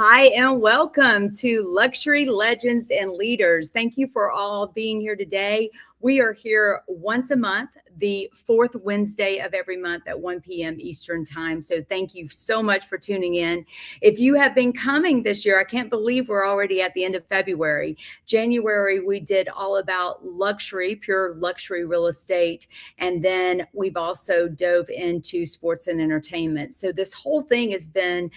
Hi, and welcome to Luxury Legends and Leaders. Thank you for all being here today. We are here once a month, the fourth Wednesday of every month at 1 p.m. Eastern Time. So thank you so much for tuning in. If you have been coming this year, I can't believe we're already at the end of February. January, we did all about luxury, pure luxury real estate. And then we've also dove into sports and entertainment. So this whole thing has been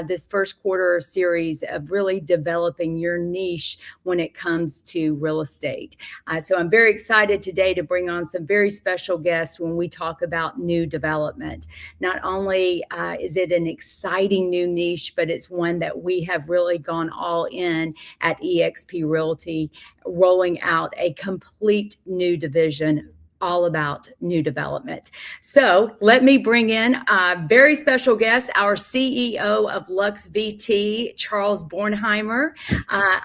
this first quarter series of really developing your niche when it comes to real estate. So I'm very excited today to bring on some very special guests when we talk about new development. Not only is it an exciting new niche, but it's one that we have really gone all in at eXp Realty, rolling out a complete new division all about new development. So let me bring in a very special guest, our CEO of Lux VT, Charles Bornheimer,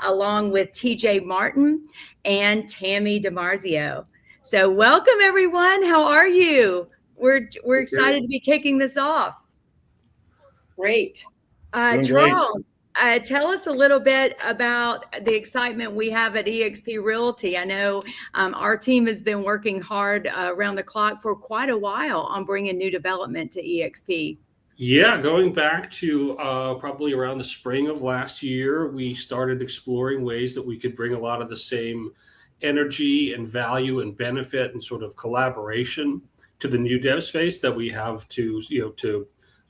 along with TJ Martin and Tammy DiMarzio. So welcome everyone. How are you? We're excited to be kicking this off. Great. Charles, tell us a little bit about the excitement we have at eXp Realty. I know our team has been working hard around the clock for quite a while on bringing new development to eXp. Yeah, going back to probably around the spring of last year, we started exploring ways that we could bring a lot of the same energy and value and benefit and sort of collaboration to the new dev space that we have to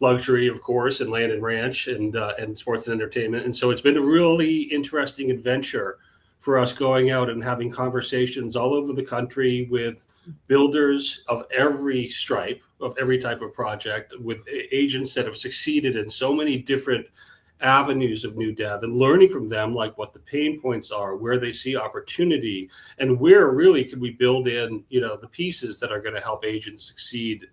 luxury, of course, and land and ranch and sports and entertainment. And so it's been a really interesting adventure for us going out and having conversations all over the country with builders of every stripe, of every type of project, with agents that have succeeded in so many different avenues of new dev, and learning from them, like what the pain points are, where they see opportunity, and where really could we build in, the pieces that are going to help agents succeed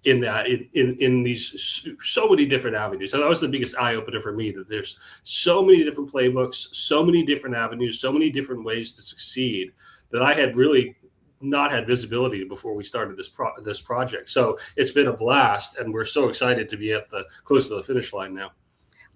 in that, in these so many different avenues. And that was the biggest eye opener for me, that there's so many different playbooks, so many different avenues, so many different ways to succeed, that I had really not had visibility before we started this project. So it's been a blast, and we're so excited to be at the close to the finish line now.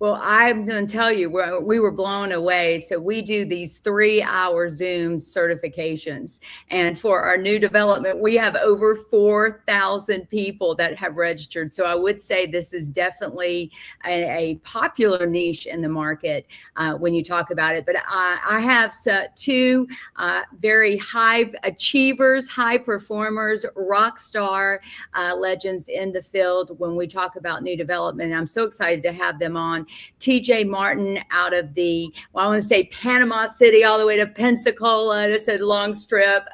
Well, I'm going to tell you, we were blown away. So we do these 3-hour Zoom certifications. And for our new development, we have over 4,000 people that have registered. So I would say this is definitely a popular niche in the market when you talk about it. But I have two very high achievers, high performers, rock star legends in the field when we talk about new development. And I'm so excited to have them on. TJ Martin out of I want to say Panama City all the way to Pensacola. That's a long strip.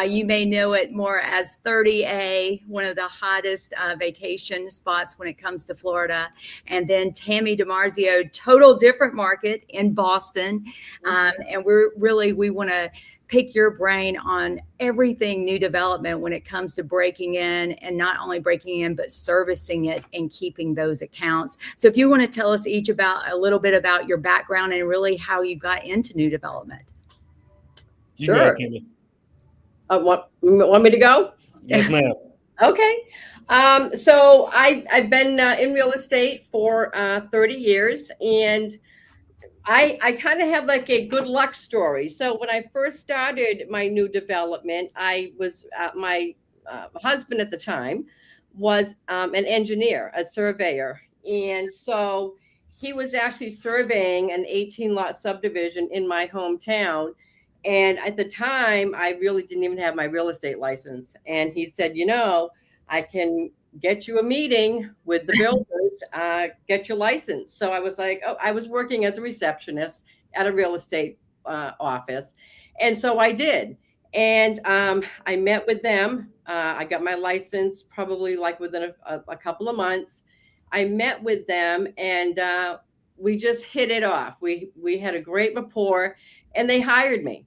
You may know it more as 30A, one of the hottest vacation spots when it comes to Florida. And then Tammy DiMarzio, total different market in Boston. And we want to pick your brain on everything new development when it comes to breaking in, and not only breaking in, but servicing it and keeping those accounts. So if you want to tell us each about a little bit about your background and really how you got into new development. Sure. Want me to go? Yes, ma'am. Okay. So I've been in real estate for 30 years, and I kind of have like a good luck story. So when I first started my new development, I was my husband at the time was an engineer, a surveyor. And so he was actually surveying an 18-lot subdivision in my hometown. And at the time, I really didn't even have my real estate license. And he said, I can get you a meeting with the builders, get your license. So I was like, I was working as a receptionist at a real estate office. And so I did. And I met with them. I got my license probably like within a couple of months. I met with them, and we just hit it off. We had a great rapport, and they hired me.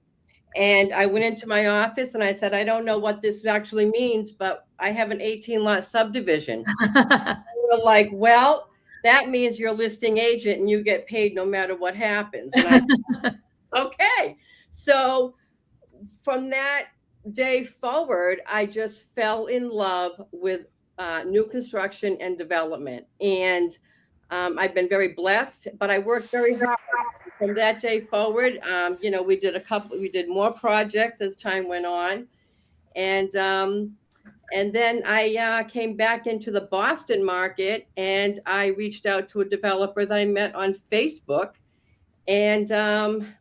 And I went into my office and I said, I don't know what this actually means, but I have an 18-lot subdivision. They were like, well, that means you're a listing agent and you get paid no matter what happens. And I said, okay. So from that day forward, I just fell in love with new construction and development. And I've been very blessed, but I worked very hard from that day forward. We did more projects as time went on. And then I came back into the Boston market, and I reached out to a developer that I met on Facebook. And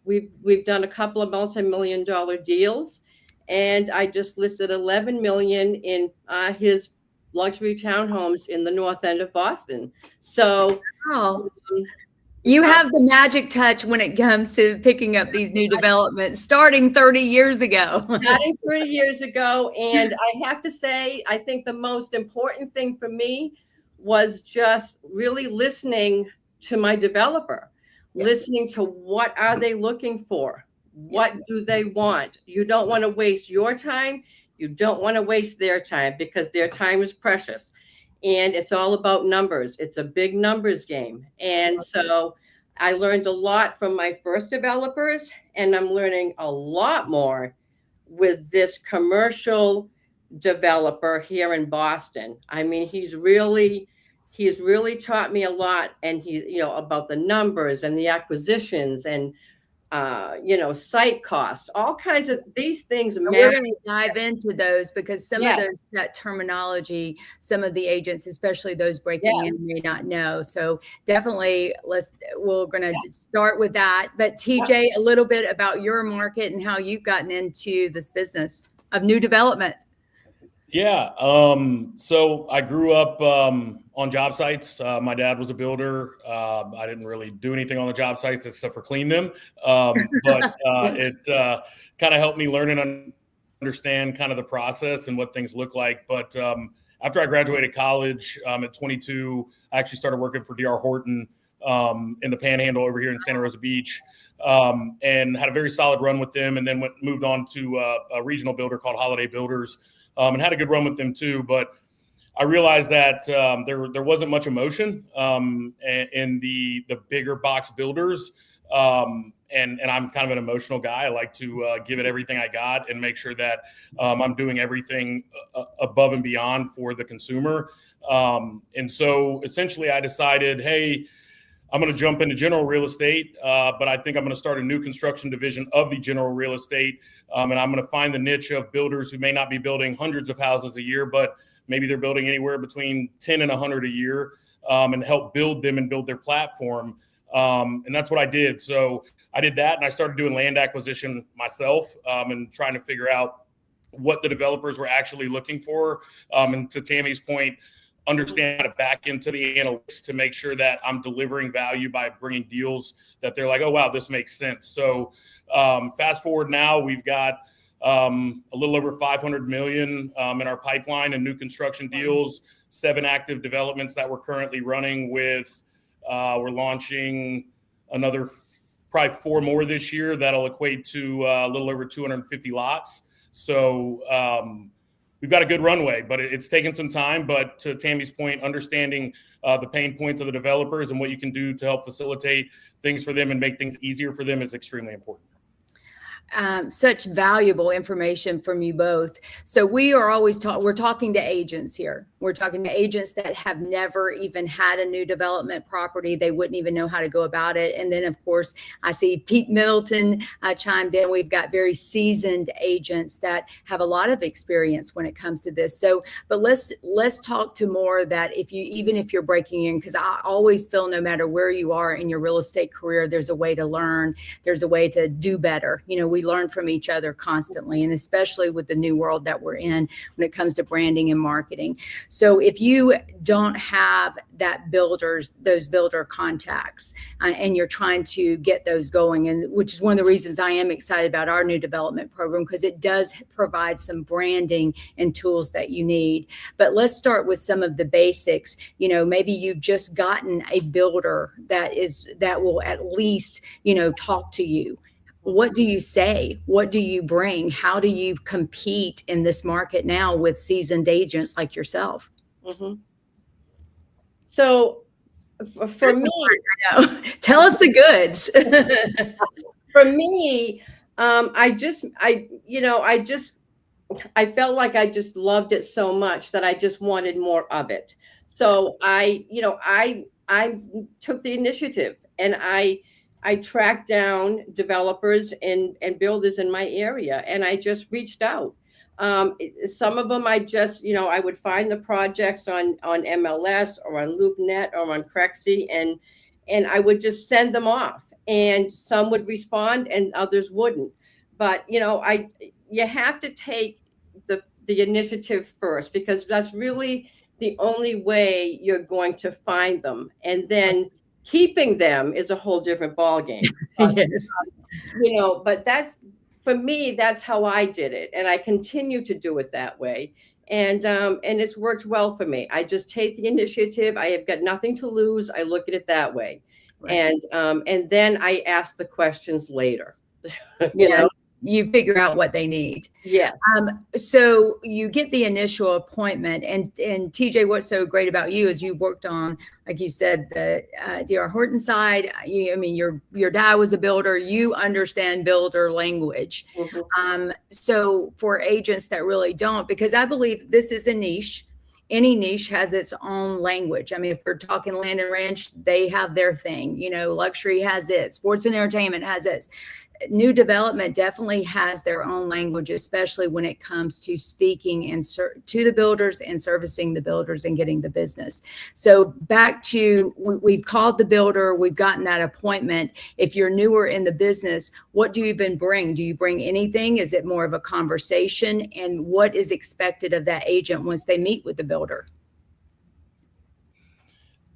we've done a couple of multi-million-dollar deals. And I just listed 11 million in his luxury townhomes in the north end of Boston. So Oh, you have the magic touch when it comes to picking up these new developments, starting 30 years ago. starting 30 years ago. And I have to say, I think the most important thing for me was just really listening to my developer, listening to what are they looking for? What do they want? You don't want to waste your time. You don't want to waste their time, because their time is precious. And it's all about numbers. It's a big numbers game. And so I learned a lot from my first developers, and I'm learning a lot more with this commercial developer here in Boston. I mean, he's really taught me a lot, and about the numbers and the acquisitions and site cost, all kinds of these things. We're going to dive into those, because some of that terminology, some of the agents, especially those breaking in, may not know. So definitely we're going to start with that. But TJ, a little bit about your market and how you've gotten into this business of new development. Yeah. So I grew up on job sites. My dad was a builder. I didn't really do anything on the job sites except for clean them. But it kind of helped me learn and understand kind of the process and what things look like. But after I graduated college at 22, I actually started working for D.R. Horton in the Panhandle over here in Santa Rosa Beach, and had a very solid run with them. And then moved on to a regional builder called Holiday Builders. And had a good run with them too, but I realized that there wasn't much emotion in the bigger box builders, and I'm kind of an emotional guy. I like to give it everything I got and make sure that I'm doing everything above and beyond for the consumer. And so essentially, I decided, hey, I'm going to jump into general real estate, but I think I'm going to start a new construction division of the general real estate. And I'm going to find the niche of builders who may not be building hundreds of houses a year, but maybe they're building anywhere between 10 and 100 a year, and help build them and build their platform. And that's what I did. So I did that, and I started doing land acquisition myself, and trying to figure out what the developers were actually looking for. And to Tammy's point, understand how to back into the analytics to make sure that I'm delivering value by bringing deals that they're like, oh, wow, this makes sense. So fast forward now, we've got a little over 500 million in our pipeline and new construction deals, 7 active developments that we're currently running with. We're launching another probably 4 more this year. That'll equate to a little over 250 lots. So we've got a good runway, but it's taken some time. But to Tammy's point, understanding the pain points of the developers and what you can do to help facilitate things for them and make things easier for them is extremely important. Such valuable information from you both. So we are always we're talking to agents here. We're talking to agents that have never even had a new development property. They wouldn't even know how to go about it. And then, of course, I see Pete Middleton chimed in. We've got very seasoned agents that have a lot of experience when it comes to this. So, but let's talk to more that even if you're breaking in, because I always feel no matter where you are in your real estate career, there's a way to learn. There's a way to do better. We learn from each other constantly, and especially with the new world that we're in when it comes to branding and marketing. So if you don't have those builder contacts, and you're trying to get those going, and which is one of the reasons I am excited about our new development program, because it does provide some branding and tools that you need. But let's start with some of the basics. Maybe you've just gotten a builder that will at least, talk to you. What do you say? What do you bring? How do you compete in this market now with seasoned agents like yourself? Mm-hmm. So for me, tell us the goods. For me, I felt like I just loved it so much that I just wanted more of it. So I I took the initiative, and I tracked down developers and builders in my area, and I just reached out. Some of them I just, I would find the projects on MLS or on LoopNet or on Crexy, and I would just send them off, and some would respond and others wouldn't. But you have to take the initiative first, because that's really the only way you're going to find them, and then keeping them is a whole different ballgame. Yes. But for me, that's how I did it, and I continue to do it that way. And it's worked well for me. I just take the initiative. I have got nothing to lose. I look at it that way. Right. And then I ask the questions later. You figure out what they need. Yes. So you get the initial appointment, and TJ, what's so great about you is you've worked on, like you said, the D.R. Horton side. Your dad was a builder. You understand builder language. Mm-hmm. So for agents that really don't, because I believe this is a niche. Any niche has its own language. I mean, if we're talking land and ranch, they have their thing. Luxury has it. Sports and entertainment has its. New development definitely has their own language, especially when it comes to speaking and to the builders and servicing the builders and getting the business. So back to, we've called the builder, we've gotten that appointment. If you're newer in the business, what do you even bring? Do you bring anything? Is it more of a conversation? And what is expected of that agent once they meet with the builder?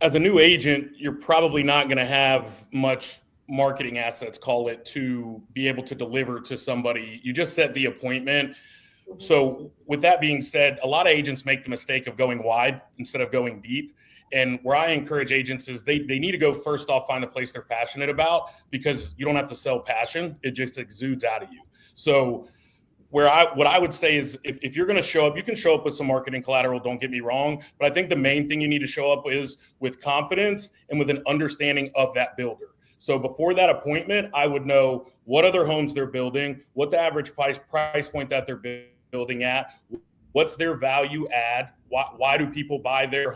As a new agent, you're probably not going to have much marketing assets, call it, to be able to deliver to somebody. You just set the appointment. Mm-hmm. So with that being said, a lot of agents make the mistake of going wide instead of going deep. And where I encourage agents is they need to go, first off, find a place they're passionate about, because you don't have to sell passion. It just exudes out of you. So what I would say is if you're going to show up, you can show up with some marketing collateral, don't get me wrong. But I think the main thing you need to show up is with confidence and with an understanding of that builder. So before that appointment, I would know what other homes they're building, what the average price point that they're building at, what's their value add, why do people buy their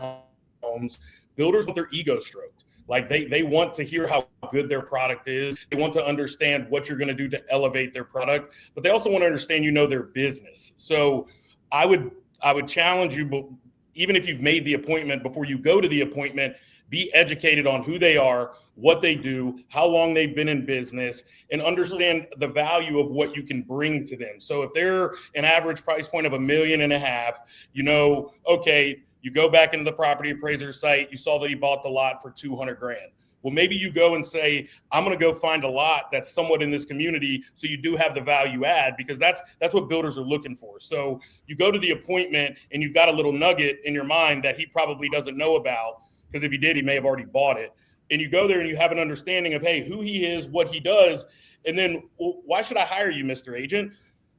homes. Builders want their ego stroked. Like they want to hear how good their product is. They want to understand what you're going to do to elevate their product, but they also want to understand, their business. So I would challenge you, but even if you've made the appointment, before you go to the appointment, be educated on who they are, what they do, how long they've been in business, and understand the value of what you can bring to them. So if they're an average price point of $1.5 million, okay, you go back into the property appraiser site, you saw that he bought the lot for $200,000. Well, maybe you go and say, I'm going to go find a lot that's somewhat in this community, so you do have the value add, because that's what builders are looking for. So you go to the appointment and you've got a little nugget in your mind that he probably doesn't know about, because if he did, he may have already bought it. And you go there and you have an understanding of, hey, who he is, what he does. And then, well, why should I hire you, Mr. Agent?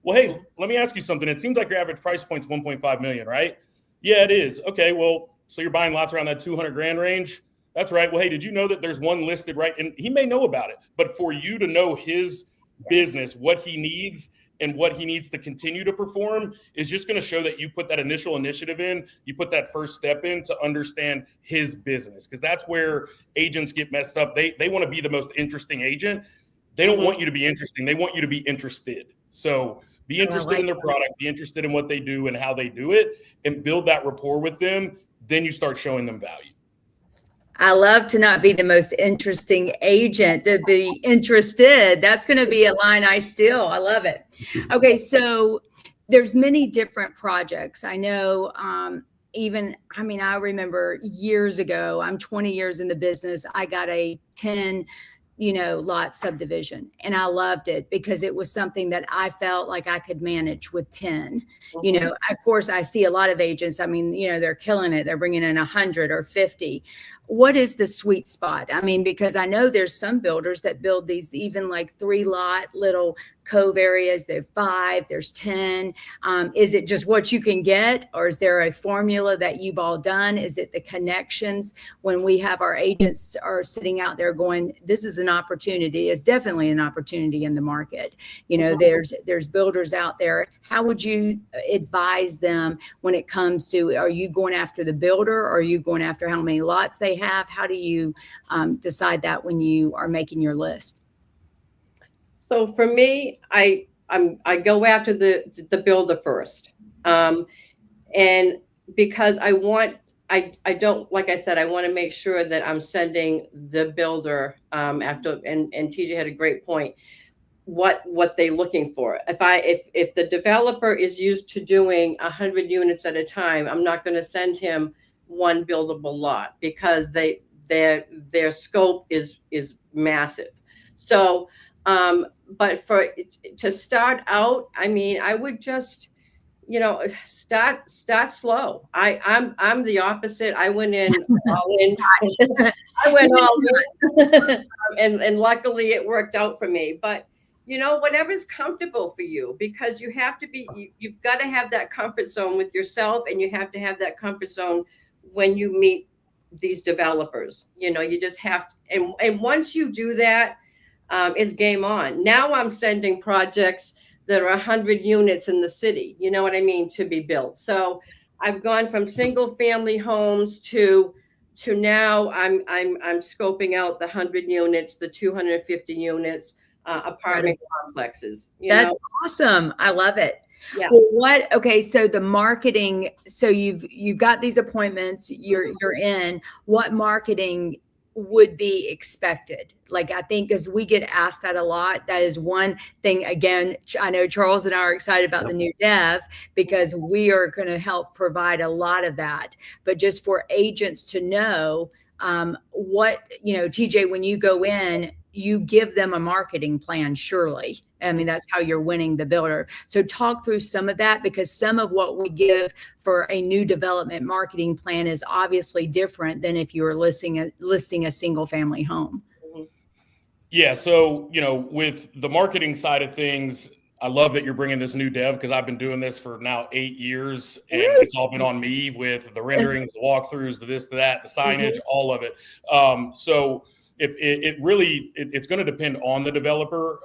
Well, hey, let me ask you something. It seems like your average price point's $1.5 million, right? Yeah, it is. Okay, well, so you're buying lots around that $200,000 range? That's right. Well, hey, did you know that there's one listed, right? And he may know about it, but for you to know his business, what he needs and what he needs to continue to perform, is just going to show that you put that initial initiative in, you put that first step in to understand his business. Because that's where agents get messed up. They want to be the most interesting agent. They don't want you to be interesting. They want you to be interested. So be interested in their product, be interested in what they do and how they do it, and build that rapport with them. Then you start showing them value. I love to not be the most interesting agent, to be interested. That's going to be a line I steal. I love it. Okay, so there's many different projects. I know I remember years ago, I'm 20 years in the business, I got a 10 lot subdivision, and I loved it because it was something that I felt like I could manage with 10. Mm-hmm. Of course, I see a lot of agents, they're killing it. They're bringing in 100 or 50. What is the sweet spot? Because I know there's some builders that build these even like 3-lot little cove areas. There's 5, there's 10. Is it just what you can get, or is there a formula that you've all done? Is it the connections? When we have our agents are sitting out there going, this is an opportunity. It's definitely an opportunity in the market. There's builders out there. How would you advise them when it comes to, are you going after the builder? Or are you going after how many lots they have? How do you decide that when you are making your list? So for me, I go after the builder first, and because I don't, like I said, I want to make sure that I'm sending the builder after, and TJ had a great point, what they're looking for. If the developer is used to doing 100 units at a time, I'm not going to send him one buildable lot, because their scope is massive. So but to start out, I mean, I would just, start slow. I'm the opposite. I went in all in. I went all in, and luckily it worked out for me. But whatever's comfortable for you, because you have to be, you've got to have that comfort zone with yourself, and you have to have that comfort zone when you meet these developers. You just have to, and once you do that, it's game on. Now I'm sending projects that are 100 units in the city, you know what I mean, to be built. So I've gone from single family homes to now I'm scoping out the 100 units, the 250 units, apartment complexes. That's awesome. I love it. Yeah. Well, okay, so the marketing, so you've got these appointments, you're in. What marketing would be expected? Like, I think, because we get asked that a lot, that is one thing. Again, I know Charles and I are excited about the new dev, because we are going to help provide a lot of that. But just for agents to know, what, TJ, when you go in, you give them a marketing plan, surely. I mean, that's how you're winning the builder. So talk through some of that, because some of what we give for a new development marketing plan is obviously different than if you were listing a single family home. Yeah. So, with the marketing side of things, I love that you're bringing this new dev, because I've been doing this for now 8 years, and it's all been on me with the renderings, the walkthroughs, the this, the that, the signage, all of it. So if it's going to depend on the developer.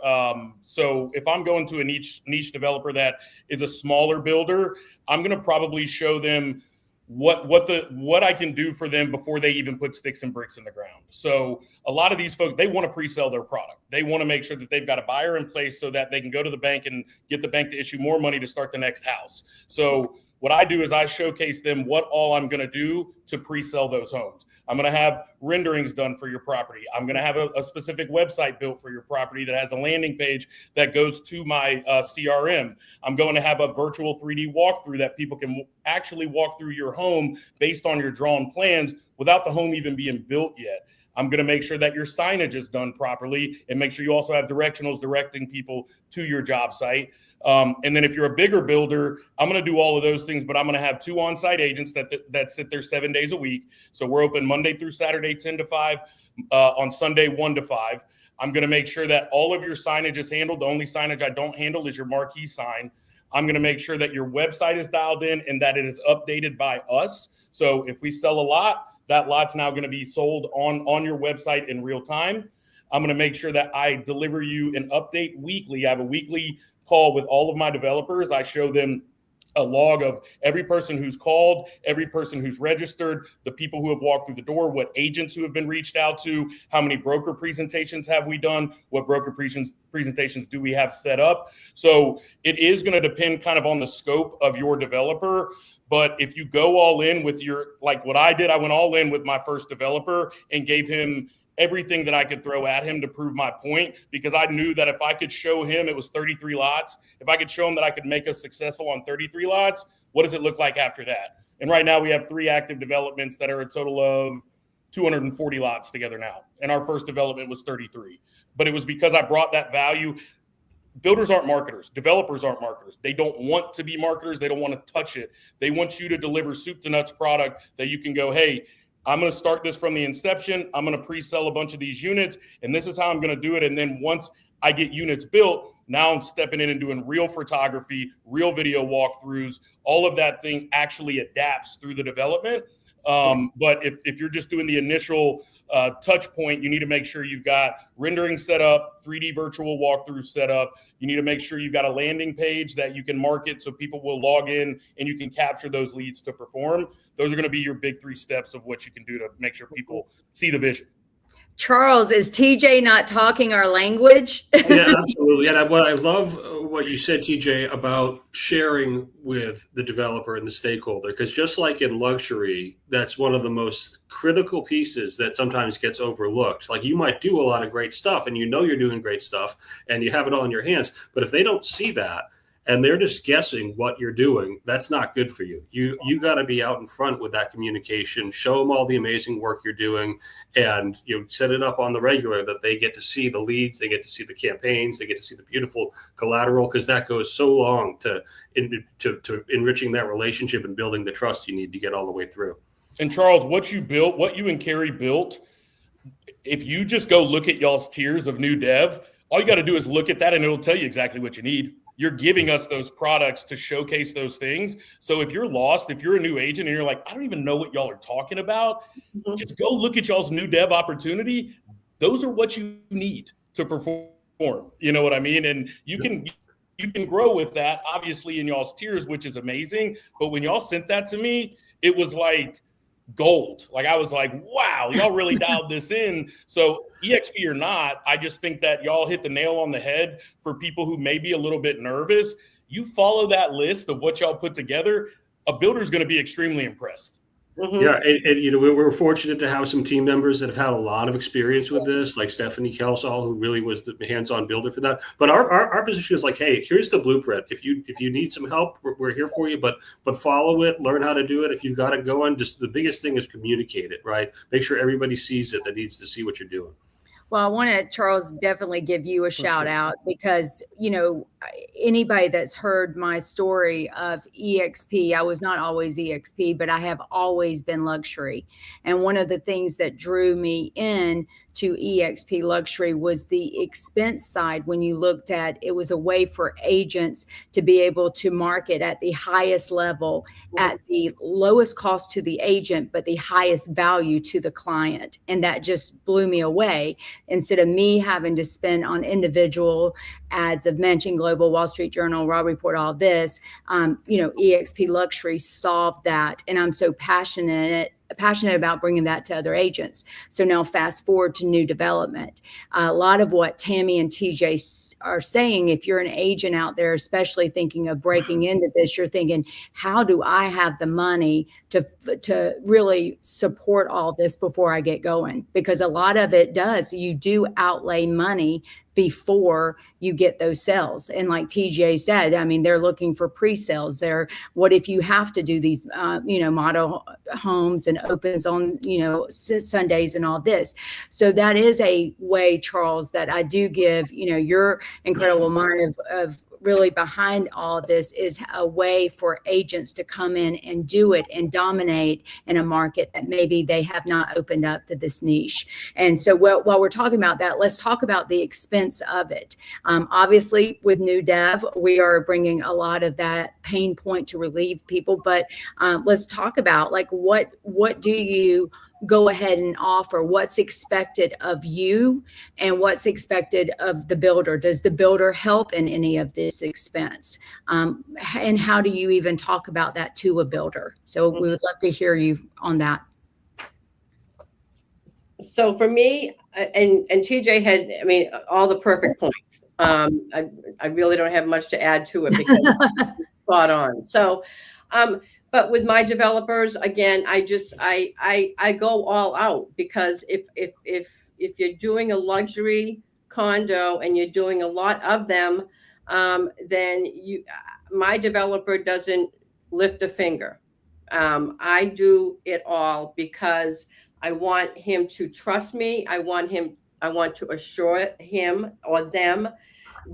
So if I'm going to a niche developer that is a smaller builder, I'm going to probably show them what I can do for them before they even put sticks and bricks in the ground. So a lot of these folks, they want to pre-sell their product. They want to make sure that they've got a buyer in place so that they can go to the bank and get the bank to issue more money to start the next house. So what I do is I showcase them what all I'm going to do to pre-sell those homes. I'm going to have renderings done for your property. I'm going to have a specific website built for your property that has a landing page that goes to my CRM. I'm going to have a virtual 3D walkthrough that people can actually walk through your home based on your drawn plans without the home even being built yet. I'm going to make sure that your signage is done properly, and make sure you also have directionals directing people to your job site. And then if you're a bigger builder, I'm going to do all of those things, but I'm going to have 2 on-site agents that sit there 7 days a week. So we're open Monday through Saturday, 10 to 5, on Sunday, 1 to 5. I'm going to make sure that all of your signage is handled. The only signage I don't handle is your marquee sign. I'm going to make sure that your website is dialed in and that it is updated by us. So if we sell a lot, that lot's now going to be sold on your website in real time. I'm going to make sure that I deliver you an update weekly. I have a weekly call with all of my developers. I show them a log of every person who's called, every person who's registered, the people who have walked through the door, what agents who have been reached out to, how many broker presentations have we done, what broker presentations do we have set up. So it is going to depend kind of on the scope of your developer. But if you go all in with like what I did, I went all in with my first developer and gave him everything that I could throw at him to prove my point, because I knew that if I could show him it was 33 lots, if I could show him that I could make us successful on 33 lots, what does it look like after that? And right now we have 3 active developments that are a total of 240 lots together now. And our first development was 33. But it was because I brought that value. Builders aren't marketers. Developers aren't marketers. They don't want to be marketers. They don't want to touch it. They want you to deliver soup to nuts product that you can go, hey, I'm going to start this from the inception. I'm going to pre-sell a bunch of these units, and this is how I'm going to do it. And then once I get units built, now I'm stepping in and doing real photography, real video walkthroughs. All of that thing actually adapts through the development. But if you're just doing the initial touch point, you need to make sure you've got rendering set up, 3D virtual walkthrough set up. You need to make sure you've got a landing page that you can market so people will log in and you can capture those leads to perform. Those are going to be your big 3 steps of what you can do to make sure people see the vision. Charles, is TJ not talking our language? Yeah, absolutely. And what I love what you said, TJ, about sharing with the developer and the stakeholder, because just like in luxury, that's one of the most critical pieces that sometimes gets overlooked. Like, you might do a lot of great stuff and you know you're doing great stuff and you have it all in your hands, but if they don't see that and they're just guessing what you're doing, that's not good for you. You got to be out in front with that communication, show them all the amazing work you're doing, and set it up on the regular that they get to see the leads, they get to see the campaigns, they get to see the beautiful collateral, because that goes so long to enriching that relationship and building the trust you need to get all the way through. And Charles, what you built, what you and Carrie built, if you just go look at y'all's tiers of new dev, all you got to do is look at that and it'll tell you exactly what you need. You're giving us those products to showcase those things. So if you're lost, if you're a new agent and you're like, I don't even know what y'all are talking about, just go look at y'all's new dev opportunity. Those are what you need to perform. You know what I mean? And you can grow with that, obviously, in y'all's tiers, which is amazing. But when y'all sent that to me, it was like gold. Like, I was like, wow, y'all really dialed this in. So EXP or not, I just think that y'all hit the nail on the head for people who may be a little bit nervous. You follow that list of what y'all put together, a builder's going to be extremely impressed. Yeah, and we're fortunate to have some team members that have had a lot of experience with this, like Stephanie Kelsall, who really was the hands-on builder for that. But our position is like, hey, here's the blueprint. If you need some help, we're here for you. But follow it, learn how to do it. If you've got it going, just the biggest thing is communicate it, right? Make sure everybody sees it that needs to see what you're doing. Well, I want to, Charles, definitely give you a shout out, because, anybody that's heard my story of EXP, I was not always EXP, but I have always been luxury. And one of the things that drew me in to EXP luxury was the expense side. When you looked at it, was a way for agents to be able to market at the highest level, at the lowest cost to the agent, but the highest value to the client. And that just blew me away. Instead of me having to spend on individual ads of Mention, Global, Wall Street Journal, Raw Report, all this, EXP luxury solved that. And I'm so passionate about bringing that to other agents. So now fast forward to new development. A lot of what Tammy and TJ are saying, if you're an agent out there, especially thinking of breaking into this, you're thinking, how do I have the money to really support all this before I get going? Because a lot of it does, you do outlay money before you get those sales. And like TJ said, I mean, they're looking for pre-sales. What if you have to do these, model homes and opens on, Sundays and all this. So that is a way, Charles, that I do give, your incredible mind of really behind all of this is a way for agents to come in and do it and dominate in a market that maybe they have not opened up to this niche. And so while we're talking about that, let's talk about the expense of it. Obviously, with new dev, we are bringing a lot of that pain point to relieve people, but let's talk about what do you go ahead and offer, what's expected of you and what's expected of the builder. Does the builder help in any of this expense? And how do you even talk about that to a builder? So we would love to hear you on that. So for me, and TJ had, all the perfect points. I really don't have much to add to it because it's spot on. So, but with my developers, again, I go all out, because if you're doing a luxury condo and you're doing a lot of them, then my developer doesn't lift a finger. I do it all because I want him to trust me. I want to assure him or them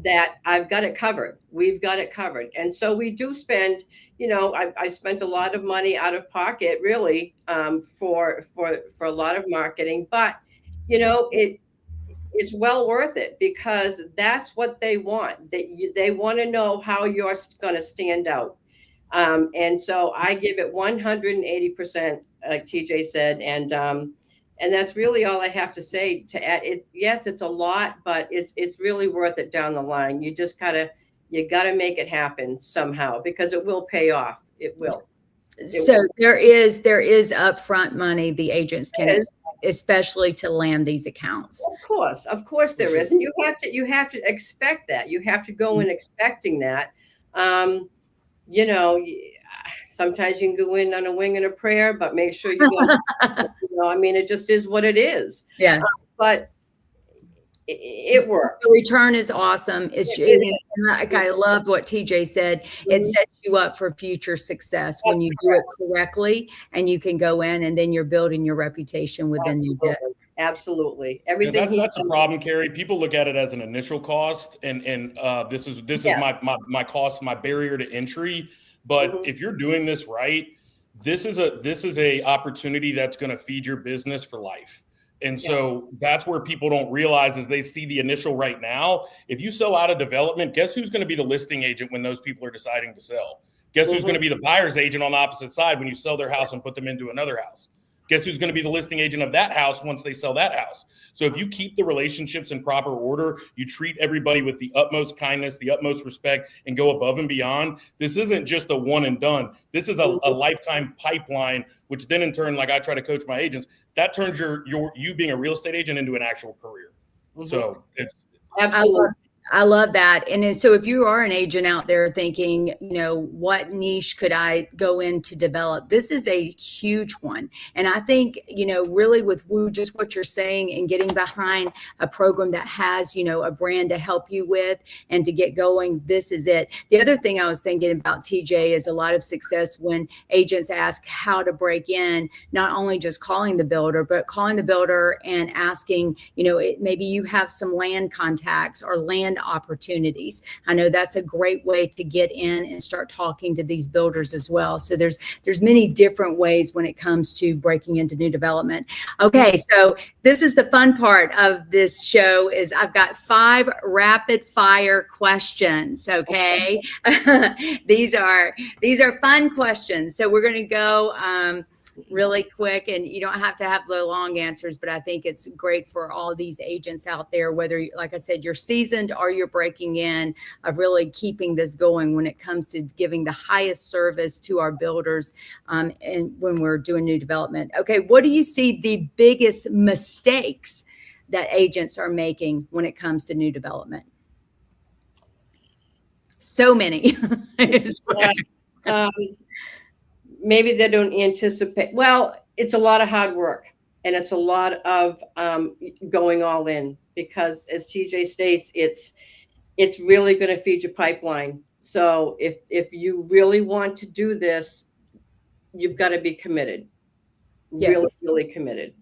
that I've got it covered. We've got it covered. And so we do spend, I spent a lot of money out of pocket, really, for a lot of marketing, but, it's well worth it, because that's what they want. They want to know how you're going to stand out. And so I give it 180%, like TJ said, and And that's really all I have to say to add. Yes, it's a lot, but it's really worth it down the line. You gotta make it happen somehow, because it will pay off. It will. So there is upfront money the agents can expect, especially to land these accounts. Of course there is, and you have to expect that. You have to go in expecting that. You know, sometimes you can go in on a wing and a prayer, but make sure you go. I mean, it just is what it is. Yeah. But it works. The return is awesome. I loved what TJ said. It sets you up for future success when you do it correctly, and you can go in and then you're building your reputation within your debt. Absolutely. Everything. That's the problem, Carrie. People look at it as an initial cost, and this is my cost, my barrier to entry. But if you're doing this right, this is a opportunity that's going to feed your business for life. And so that's where people don't realize, is they see the initial right now. If you sell out of development, guess who's going to be the listing agent when those people are deciding to sell? Guess who's going to be the buyer's agent on the opposite side when you sell their house and put them into another house? Guess who's going to be the listing agent of that house once they sell that house? So if you keep the relationships in proper order, you treat everybody with the utmost kindness, the utmost respect, and go above and beyond. This isn't just a one and done. This is a lifetime pipeline, which then in turn, like I try to coach my agents, that turns you being a real estate agent into an actual career. So it's absolutely. I love that. And then, so if you are an agent out there thinking, what niche could I go in to develop? This is a huge one. And I think, really with just what you're saying and getting behind a program that has, a brand to help you with and to get going, this is it. The other thing I was thinking about, TJ, is a lot of success when agents ask how to break in, not only just calling the builder, but calling the builder and asking, maybe you have some land contacts or land opportunities. I know that's a great way to get in and start talking to these builders as well. So there's many different ways when it comes to breaking into new development. Okay, so this is the fun part of this show, is I've got 5 rapid fire questions. Okay. These are fun questions. So we're going to go really quick, and you don't have to have the long answers, but I think it's great for all these agents out there, whether, like I said, you're seasoned or you're breaking in, of really keeping this going when it comes to giving the highest service to our builders and when we're doing new development. Okay, what do you see the biggest mistakes that agents are making when it comes to new development? So many. Maybe they don't anticipate. Well, it's a lot of hard work, and it's a lot of going all in, because as TJ states, it's really going to feed your pipeline. So if you really want to do this, you've got to be committed. Yes. Really committed.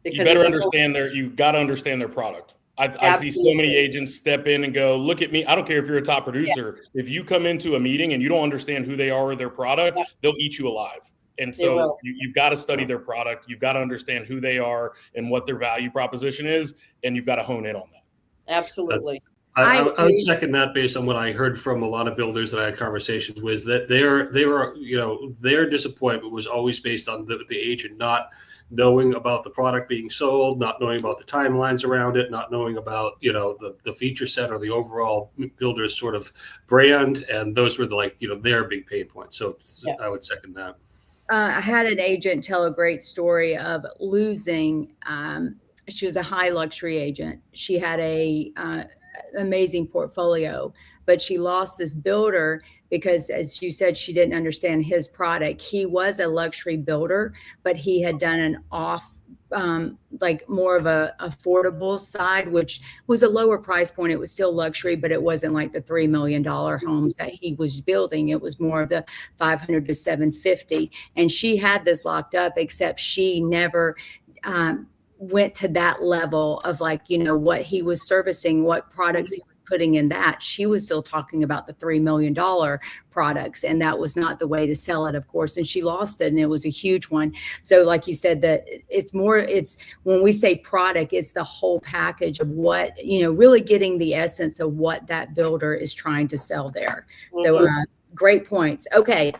Because you got to understand their product. I see so many agents step in and go, look at me. I don't care if you're a top producer. Yeah. If you come into a meeting and you don't understand who they are or their product, they'll eat you alive. And so you've got to study their product. You've got to understand who they are and what their value proposition is. And you've got to hone in on that. Absolutely. I would second that, based on what I heard from a lot of builders that I had conversations with, that their disappointment was always based on the agent not knowing about the product being sold, not knowing about the timelines around it, not knowing about, the feature set or the overall builder's sort of brand. And those were their big pain points. So I would second that. I had an agent tell a great story of losing. She was a high luxury agent. She had a amazing portfolio, but she lost this builder because, as you said, she didn't understand his product. He was a luxury builder, but he had done an more of a affordable side, which was a lower price point. It was still luxury, but it wasn't like the $3 million homes that he was building. It was more of the 500 to 750. And she had this locked up, except she never went to that level of what he was servicing, what products he was putting in that. She was still talking about the $3 million products, and that was not the way to sell it, of course. And she lost it, and it was a huge one. So like you said, that it's when we say product, it's the whole package of what, really getting the essence of what that builder is trying to sell there. So great points. Okay.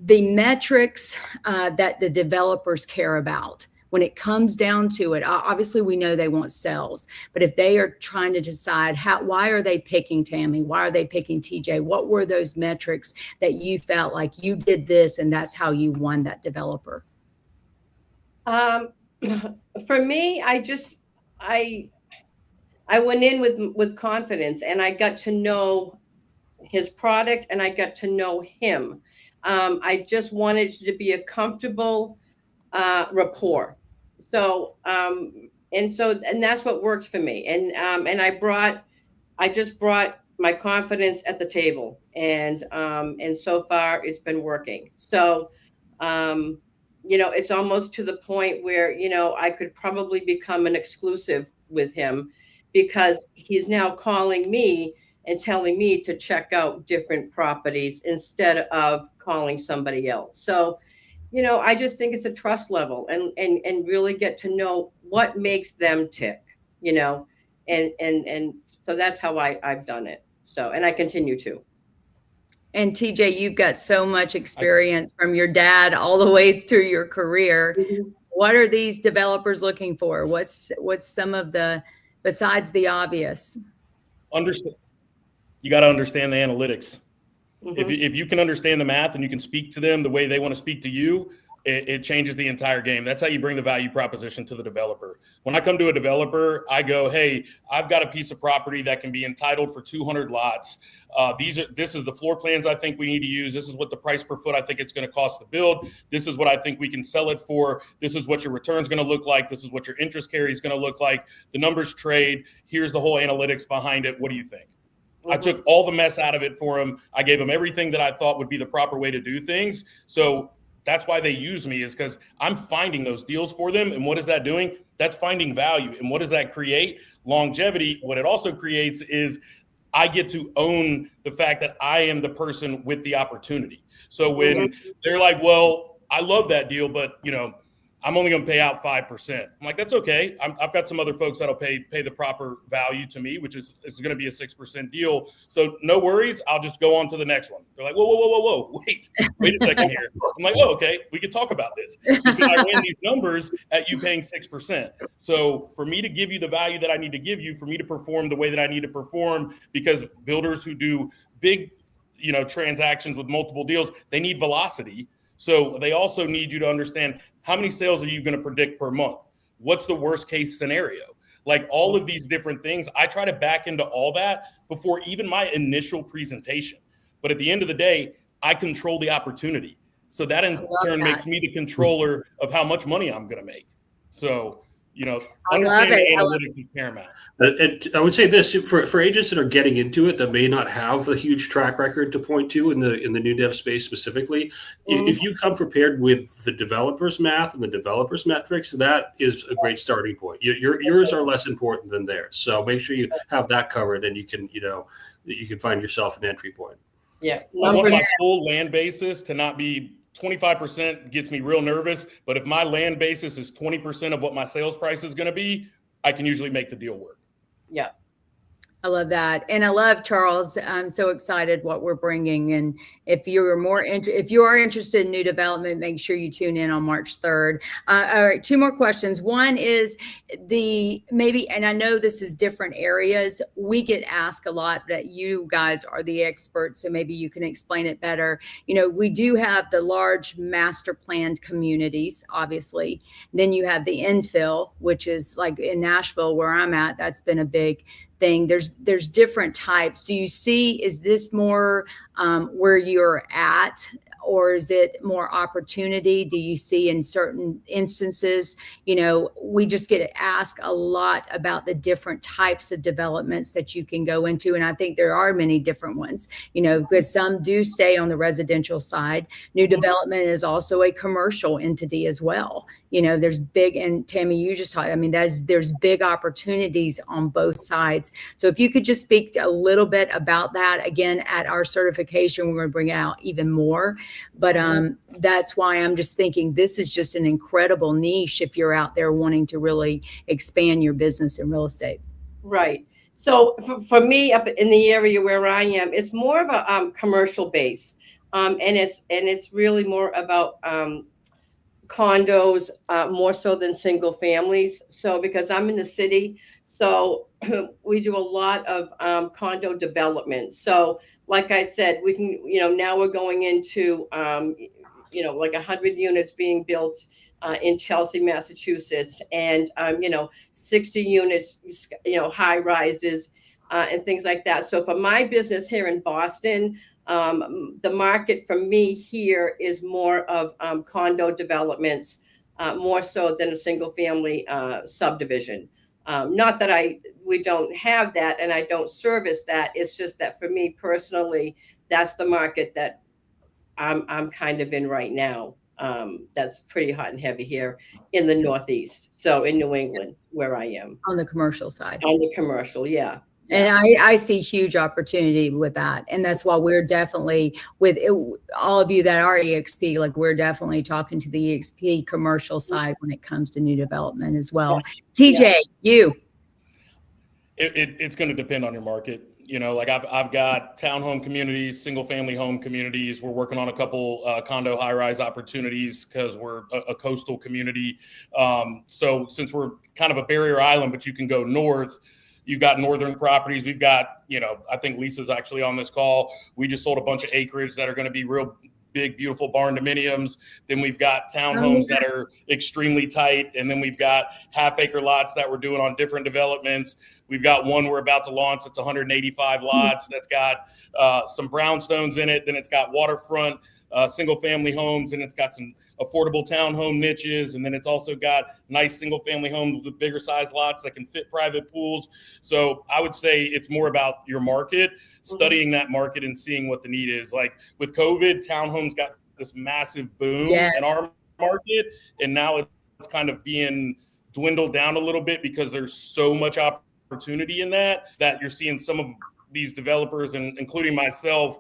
The metrics that the developers care about when it comes down to it, obviously we know they want sales, but if they are trying to decide why are they picking Tammy? Why are they picking TJ? What were those metrics that you felt like you did this and that's how you won that developer? For me, I went in with confidence, and I got to know his product, and I got to know him. I just wanted to be a comfortable rapport. So and that's what worked for me. And I just brought my confidence at the table, and so far it's been working. So it's almost to the point where I could probably become an exclusive with him, because he's now calling me and telling me to check out different properties instead of calling somebody else. So I just think it's a trust level, and really get to know what makes them tick, and so that's how I've done it. So, and I continue to. And TJ, you've got so much experience from your dad all the way through your career. Mhm. What are these developers looking for? What's some of the, besides the obvious? Understand. You got to understand the analytics. Mhm. If you can understand the math and you can speak to them the way they want to speak to you, it changes the entire game. That's how you bring the value proposition to the developer. When I come to a developer, I go, hey, I've got a piece of property that can be entitled for 200 lots. This is the floor plans I think we need to use. This is what the price per foot I think it's going to cost to build. This is what I think we can sell it for. This is what your return's going to look like. This is what your interest carry is going to look like. The numbers trade. Here's the whole analytics behind it. What do you think? I took all the mess out of it for him. I gave him everything that I thought would be the proper way to do things. So that's why they use me, is because I'm finding those deals for them. And what is that doing? That's finding value. And what does that create? Longevity. What it also creates is I get to own the fact that I am the person with the opportunity. So when they're like, well, I love that deal, but I'm only going to pay out 5%. I'm like, that's okay. I've got some other folks that'll pay the proper value to me, which is going to be a 6% deal. So no worries. I'll just go on to the next one. They're like, whoa. Wait a second here. I'm like, oh, okay. We can talk about this, because I ran these numbers at you paying 6%. So for me to give you the value that I need to give you, for me to perform the way that I need to perform, because builders who do big, transactions with multiple deals, they need velocity. So they also need you to understand, how many sales are you going to predict per month? What's the worst case scenario? Like all of these different things, I try to back into all that before even my initial presentation. But at the end of the day, I control the opportunity. So that in turn makes me the controller of how much money I'm going to make. So, understanding analytics is paramount. I would say this for agents that are getting into it that may not have a huge track record to point to in the new dev space specifically. If you come prepared with the developer's math and the developer's metrics, that is a great starting point. Yours are less important than theirs, so make sure you have that covered, and you can find yourself an entry point. Yeah, I want my full land basis to not be 25%. Gets me real nervous, but if my land basis is 20% of what my sales price is going to be, I can usually make the deal work. Yeah. I love that. And I love, Charles, I'm so excited what we're bringing. And if you are interested in new development, make sure you tune in on March 3rd. All right, 2 more questions. One is and I know this is different areas. We get asked a lot, that you guys are the experts, so maybe you can explain it better. We do have the large master planned communities, obviously. Then you have the infill, which is like in Nashville where I'm at, that's been a big thing. There's different types. Do you see, is this more where you're at, or is it more opportunity? Do you see in certain instances, we just get asked a lot about the different types of developments that you can go into. And I think there are many different ones, because some do stay on the residential side. New development is also a commercial entity as well. There's big, and Tammy, you just talked, there's big opportunities on both sides. So if you could just speak a little bit about that. Again, at our certification, we're going to bring out even more. But that's why I'm just thinking this is just an incredible niche if you're out there wanting to really expand your business in real estate. Right. So for me, up in the area where I am, it's more of a commercial base, and it's really more about condos more so than single families. So because I'm in the city, so we do a lot of condo development. So like I said, we can, now we're going into, like 100 units being built in Chelsea, Massachusetts, and 60 units, high rises and things like that. So for my business here in Boston, the market for me here is more of condo developments, more so than a single family subdivision. Not that we don't have that and I don't service that. It's just that for me personally, that's the market that I'm kind of in right now. That's pretty hot and heavy here in the Northeast. So in New England, where I am. On the commercial side. On the commercial, yeah. And I see huge opportunity with that. And that's why we're definitely, with all of you that are EXP, like we're definitely talking to the EXP commercial side when it comes to new development as well. TJ, you. It's going to depend on your market. Like I've got townhome communities, single family home communities. We're working on a couple condo high rise opportunities because we're a coastal community. So since we're kind of a barrier island, but you can go north, you've got northern properties. We've got, I think Lisa's actually on this call. We just sold a bunch of acreage that are going to be real big, beautiful barn dominiums. Then we've got townhomes that are extremely tight. And then we've got half-acre lots that we're doing on different developments. We've got one we're about to launch. It's 185 lots. That's got some brownstones in it. Then it's got waterfront single-family homes, and it's got some affordable townhome niches. And then it's also got nice single-family homes with bigger size lots that can fit private pools. So I would say it's more about your market, studying that market and seeing what the need is. Like with COVID, townhomes got this massive boom in our market, and now it's kind of being dwindled down a little bit because there's so much opportunity in that you're seeing some of these developers, and including myself,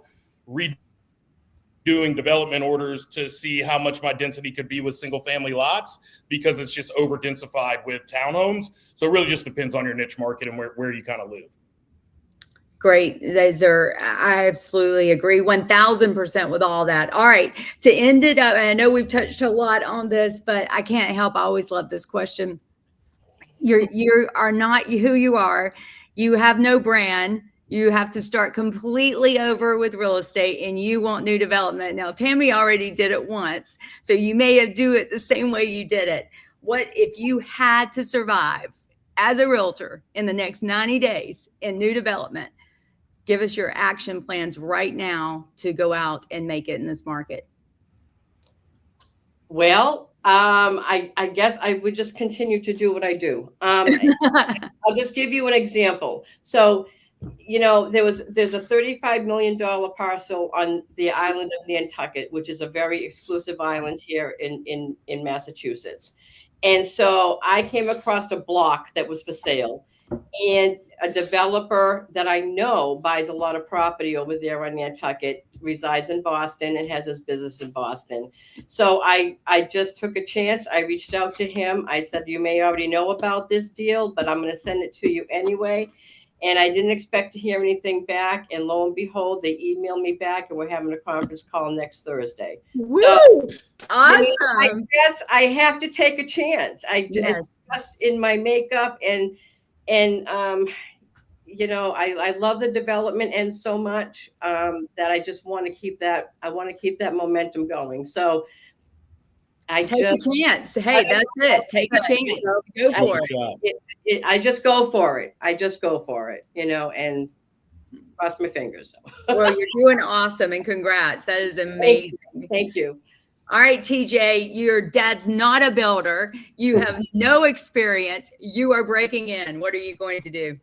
doing development orders to see how much my density could be with single family lots because it's just over densified with townhomes. So it really just depends on your niche market and where you kind of live. Great. I absolutely agree 1000% with all that. All right. To end it up, and I know we've touched a lot on this, but I can't help. I always love this question. You are not who you are. You have no brand. You have to start completely over with real estate, and you want new development. Now, Tammy already did it once, so you may do it the same way you did it. What if you had to survive as a realtor in the next 90 days in new development? Give us your action plans right now to go out and make it in this market. Well, I guess I would just continue to do what I do. I'll just give you an example. So, there's a $35 million parcel on the island of Nantucket, which is a very exclusive island here in Massachusetts. And so I came across a block that was for sale, and a developer that I know buys a lot of property over there on Nantucket, resides in Boston and has his business in Boston. So I just took a chance. I reached out to him. I said, you may already know about this deal, but I'm going to send it to you anyway. And I didn't expect to hear anything back. And lo and behold, they emailed me back, and we're having a conference call next Thursday. Woo! So, Awesome. I guess I have to take a chance. It's just in my makeup, and I love the development end so much that I just want to keep that. I want to keep that momentum going. So I take a chance. Hey, that's it. Take a chance. Go for it. I just go for it. I just go for it. And cross my fingers. Well, you're doing awesome, and congrats. That is amazing. Thank you. All right, TJ, your dad's not a builder. You have no experience. You are breaking in. What are you going to do?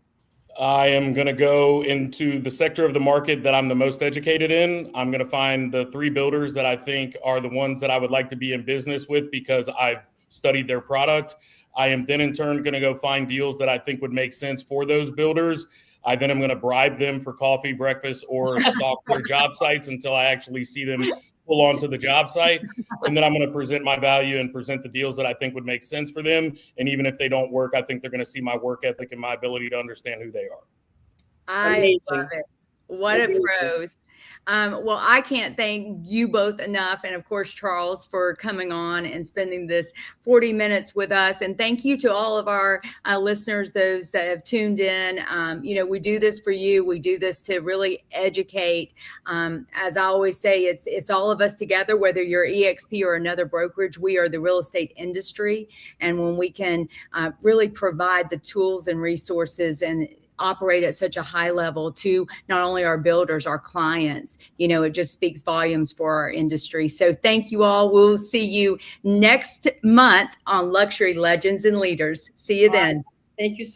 I am going to go into the sector of the market that I'm the most educated in. I'm going to find the 3 builders that I think are the ones that I would like to be in business with because I've studied their product. I am then in turn going to go find deals that I think would make sense for those builders. I then am going to bribe them for coffee, breakfast, or stalk their job sites until I actually see them pull onto the job site. And then I'm going to present my value and present the deals that I think would make sense for them. And even if they don't work, I think they're going to see my work ethic and my ability to understand who they are. I love it. What a pros. Well, I can't thank you both enough. And of course, Charles, for coming on and spending this 40 minutes with us. And thank you to all of our listeners, those that have tuned in. We do this for you. We do this to really educate. As I always say, it's all of us together, whether you're EXP or another brokerage. We are the real estate industry. And when we can really provide the tools and resources and operate at such a high level to not only our builders, our clients, it just speaks volumes for our industry. So thank you all. We'll see you next month on Luxury Legends and Leaders. See you then. Thank you so much.